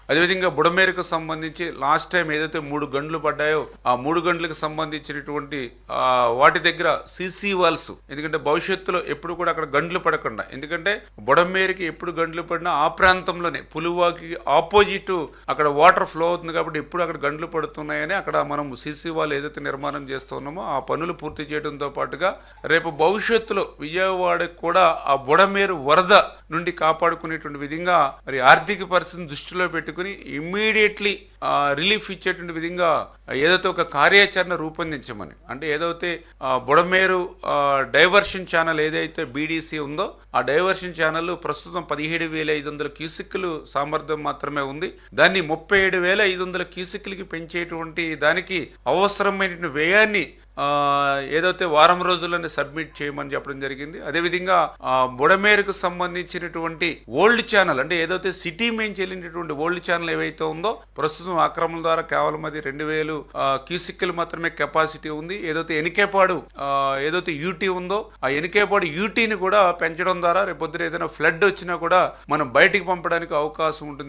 అదేవిధంగా బుడమేరుకు సంబంధించి last time ఏదైతే 3 గంటలు పడ్డాయో ఆ 3 గంటలకు సంబంధించినటువంటి వాటి దగ్గర సీసీ వాల్స్, ఎందుకంటే భవిష్యత్తులో ఎప్పుడు కూడా అక్కడ గంటలు పడకుండా, ఎందుకంటే బుడమేరుకి ఎప్పుడు గంటలు పడినా ఆ ప్రాంతంలోనే పులువాకి ఆపోజిట్ అక్కడ వాటర్ ఫ్లో అవుతుంది కాబట్టి ఎప్పుడు అక్కడ గంటలు పడుతున్నాయని అక్కడ మనం సీసీ వాల్ ఏదైతే నిర్మాణం చేస్తున్నామో ఆ పనులు పూర్తి చేయడంతో పాటుగా రేపు భవిష్యత్తులో విజయవాడకు కూడా ఆ బుడమేరు వరద నుండి కాపాడుకునేటువంటి విధంగా మరి ఆర్థిక పరిస్థితిని దృష్టిలో పెట్టుకుని ఇమ్మీడియట్లీ రిలీఫ్ ఇచ్చేటువంటి విధంగా ఏదైతే ఒక కార్యాచరణ రూపొందించమని, అంటే ఏదైతే బుడమేరు డైవర్షన్ ఛానల్ ఏదైతే బీడీసీ ఉందో ఆ డైవర్షన్ ఛానల్ ప్రస్తుతం 17,500 క్యూసిక్లు సామర్థ్యం మాత్రమే ఉంది. దాన్ని 37,500 క్యూసిక్లకి పెంచేటువంటి దానికి అవసరమైన వ్యయాన్ని ఏదైతే వారం రోజుల్లోనే సబ్మిట్ చేయమని చెప్పడం జరిగింది. అదేవిధంగా బుడమేరుకు సంబంధించినటువంటి ఓల్డ్ ఛానల్, అంటే ఏదైతే సిటీ మెయిన్ చెల్లినటువంటి ఓల్డ్ ఛానల్ ఏవైతే ఉందో ప్రస్తుతం ఆక్రమణ ద్వారా కేవలం అది 2,000 క్యూసిక్లు మాత్రమే కెపాసిటీ ఉంది. ఏదైతే ఎనికేపాడు ఏదైతే యూటీ ఉందో ఆ ఎనికేపాడు యూటీని కూడా పెంచడం ద్వారా రేపొద్దున ఏదైనా ఫ్లడ్ వచ్చినా కూడా మనం బయటికి పంపడానికి అవకాశం ఉంటుంది.